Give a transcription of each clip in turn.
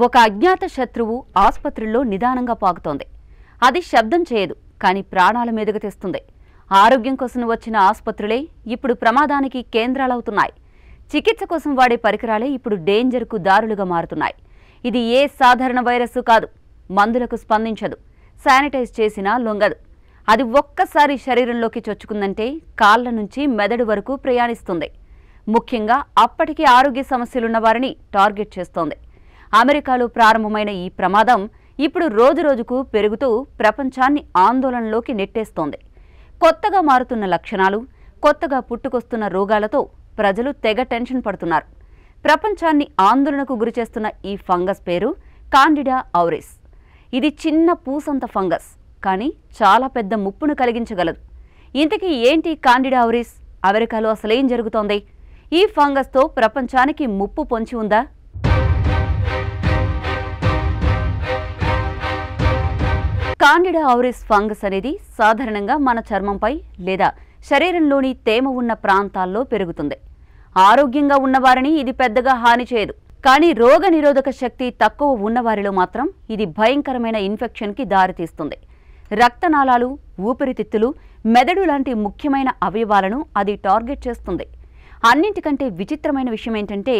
ఒక అజ్ఞాత శత్రువు ఆసుపత్రిలో నిదానంగా పాకుతోంది. అది శబ్దం చేయదు, కానీ ప్రాణాల మీదకు తెస్తుంది. ఆరోగ్యం కోసం వచ్చిన ఆసుపత్రులే ఇప్పుడు ప్రమాదానికి కేంద్రాలవుతున్నాయి. చికిత్స కోసం వాడే పరికరాలే ఇప్పుడు డేంజర్కు దారులుగా మారుతున్నాయి. ఇది ఏ సాధారణ వైరస్ కాదు. మందులకు స్పందించదు, శానిటైజ్ చేసినా లొంగదు. అది ఒక్కసారి శరీరంలోకి చొచ్చుకుందంటే కాళ్ల నుంచి మెదడు వరకు ప్రయాణిస్తుంది. ముఖ్యంగా అప్పటికి ఆరోగ్య సమస్యలున్న వారిని టార్గెట్ చేస్తోంది. అమెరికాలో ప్రారంభమైన ఈ ప్రమాదం ఇప్పుడు రోజురోజుకు పెరుగుతూ ప్రపంచాన్ని ఆందోళనలోకి నెట్టేస్తోంది. కొత్తగా మారుతున్న లక్షణాలు, కొత్తగా పుట్టుకొస్తున్న రోగాలతో ప్రజలు తెగ టెన్షన్ పడుతున్నారు. ప్రపంచాన్ని ఆందోళనకు గురిచేస్తున్న ఈ ఫంగస్ పేరు కాండిడా ఆవరిస్. ఇది చిన్న పూసంత ఫంగస్, కానీ చాలా పెద్ద ముప్పును కలిగించగలదు. ఇంతకీ ఏంటి కాండిడా ఆవరిస్? అమెరికాలో అసలేం జరుగుతోంది? ఈ ఫంగస్తో ప్రపంచానికి ముప్పు పొంచి ఉందా? కాండిడా ఆవరిస్ ఫంగస్ అనేది సాధారణంగా మన చర్మంపై లేదా శరీరంలోని తేమ ఉన్న ప్రాంతాల్లో పెరుగుతుంది. ఆరోగ్యంగా ఉన్నవారిని ఇది పెద్దగా హాని చేయదు, కానీ రోగ నిరోధక శక్తి తక్కువ ఉన్నవారిలో మాత్రం ఇది భయంకరమైన ఇన్ఫెక్షన్కి దారితీస్తుంది. రక్తనాళాలు, ఊపిరితిత్తులు, మెదడు లాంటి ముఖ్యమైన అవయవాలను అది టార్గెట్ చేస్తుంది. అన్నింటికంటే విచిత్రమైన విషయం ఏంటంటే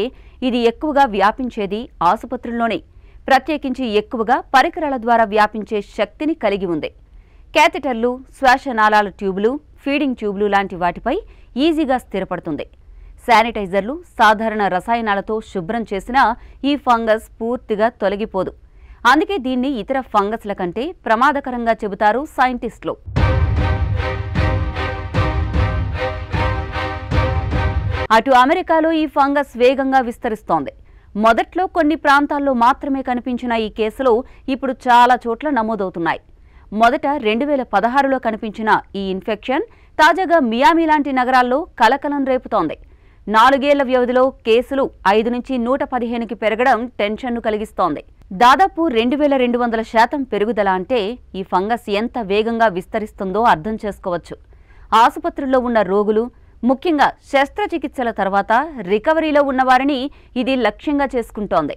ఇది ఎక్కువగా వ్యాపించేది ఆసుపత్రుల్లోనే. ప్రత్యేకించి ఎక్కువగా పరికరాల ద్వారా వ్యాపించే శక్తిని కలిగి ఉంది. క్యాథెటర్లు, శ్వాసనాళాల ట్యూబులు, ఫీడింగ్ ట్యూబులు లాంటి వాటిపై ఈజీగా స్థిరపడుతుంది. శానిటైజర్లు, సాధారణ రసాయనాలతో శుభ్రం చేసినా ఈ ఫంగస్ పూర్తిగా తొలగిపోదు. అందుకే దీన్ని ఇతర ఫంగస్ల కంటే ప్రమాదకరంగా చెబుతారు సైంటిస్టులు. అటు అమెరికాలో ఈ ఫంగస్ వేగంగా విస్తరిస్తోంది. మొదట్లో కొన్ని ప్రాంతాల్లో మాత్రమే కనిపించిన ఈ కేసులు ఇప్పుడు చాలా చోట్ల నమోదవుతున్నాయి. మొదట 2016లో కనిపించిన ఈ ఇన్ఫెక్షన్ తాజాగా మియామి లాంటి నగరాల్లో కలకలం రేపుతోంది. 4 ఏళ్ల వ్యవధిలో కేసులు 5 నుంచి 115కి పెరగడం టెన్షన్ను కలిగిస్తోంది. దాదాపు 2200% పెరుగుదల అంటే ఈ ఫంగస్ ఎంత వేగంగా విస్తరిస్తుందో అర్థం చేసుకోవచ్చు. ఆసుపత్రుల్లో ఉన్న రోగులు, ముఖ్యంగా శస్త్రచికిత్సల తర్వాత రికవరీలో ఉన్నవారిని ఇది లక్ష్యంగా చేసుకుంటోంది.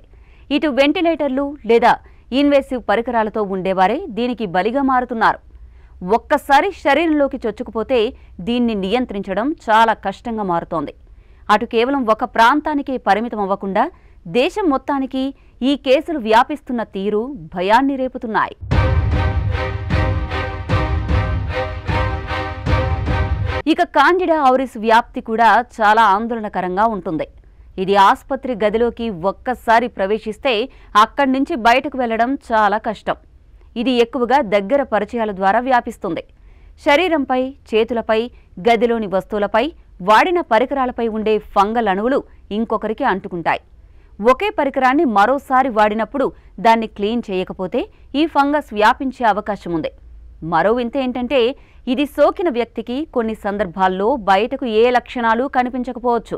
ఇటు వెంటిలేటర్లు లేదా ఇన్వేసివ్ పరికరాలతో ఉండేవారే దీనికి బలిగా మారుతున్నారు. ఒక్కసారి శరీరంలోకి చొచ్చుకుపోతే దీన్ని నియంత్రించడం చాలా కష్టంగా మారుతోంది. అటు కేవలం ఒక ప్రాంతానికే పరిమితం అవ్వకుండా దేశం మొత్తానికి ఈ కేసులు వ్యాపిస్తున్న తీరు భయాన్ని రేపుతున్నాయి. ఇక కాండిడా ఆవరిస్ వ్యాప్తి కూడా చాలా ఆందోళనకరంగా ఉంటుంది. ఇది ఆసుపత్రి గదిలోకి ఒక్కసారి ప్రవేశిస్తే అక్కడి నుంచి బయటకు వెళ్లడం చాలా కష్టం. ఇది ఎక్కువగా దగ్గర పరిచయాల ద్వారా వ్యాపిస్తుంది. శరీరంపై, చేతులపై, గదిలోని వస్తువులపై, వాడిన పరికరాలపై ఉండే ఫంగల్ అణువులు ఇంకొకరికి అంటుకుంటాయి. ఒకే పరికరాన్ని మరోసారి వాడినప్పుడు దాన్ని క్లీన్ చేయకపోతే ఈ ఫంగస్ వ్యాపించే అవకాశం ఉంది. మరో వింత ఏంటంటే ఇది సోకిన వ్యక్తికి కొన్ని సందర్భాల్లో బయటకు ఏ లక్షణాలు కనిపించకపోవచ్చు,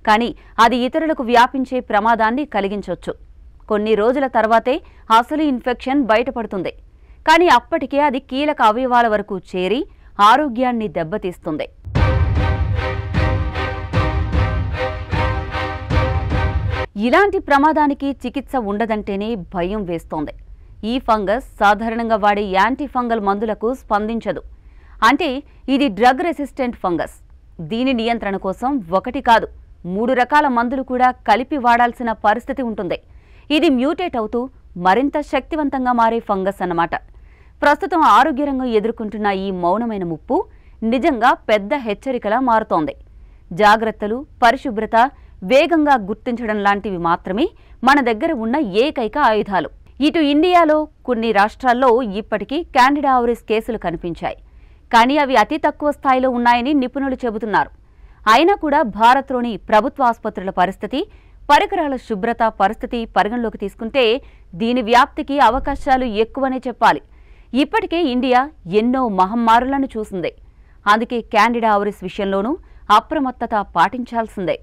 కానీ అది ఇతరులకు వ్యాపించే ప్రమాదాన్ని కలిగించవచ్చు. కొన్ని రోజుల తర్వాతే అసలు ఇన్ఫెక్షన్ బయటపడుతుంది, కానీ అప్పటికే అది కీలక అవయవాల వరకు చేరి ఆరోగ్యాన్ని దెబ్బతీస్తుంది. ఇలాంటి ప్రమాదానికి చికిత్స ఉండదంటేనే భయం వేస్తోంది. ఈ ఫంగస్ సాధారణంగా వాడే యాంటీ ఫంగల్ మందులకు స్పందించదు. అంటే ఇది డ్రగ్ రెసిస్టెంట్ ఫంగస్. దీని నియంత్రణ కోసం 1 కాదు 3 రకాల మందులు కూడా కలిపి వాడాల్సిన పరిస్థితి ఉంటుంది. ఇది మ్యూటేట్ అవుతూ మరింత శక్తివంతంగా మారే ఫంగస్ అన్నమాట. ప్రస్తుతం ఆరోగ్య రంగం ఎదుర్కొంటున్న ఈ మౌనమైన ముప్పు నిజంగా పెద్ద హెచ్చరికలా మారుతోంది. జాగ్రత్తలు, పరిశుభ్రత, వేగంగా గుర్తించడం లాంటివి మాత్రమే మన దగ్గర ఉన్న ఏకైక ఆయుధాలు. ఇటు ఇండియాలో కొన్ని రాష్ట్రాల్లో ఇప్పటికీ కాండిడా ఆవరిస్ కేసులు కనిపించాయి, కానీ అవి అతి తక్కువ స్థాయిలో ఉన్నాయని నిపుణులు చెబుతున్నారు. అయినా కూడా భారత్లోని ప్రభుత్వ ఆసుపత్రుల పరిస్థితి, పరికరాల శుభ్రత పరిస్థితి పరిగణలోకి తీసుకుంటే దీని వ్యాప్తికి అవకాశాలు ఎక్కువనే చెప్పాలి. ఇప్పటికే ఇండియా ఎన్నో మహమ్మారులను చూసింది. అందుకే కాండిడా ఆవరిస్ విషయంలోనూ అప్రమత్తత పాటించాల్సిందే.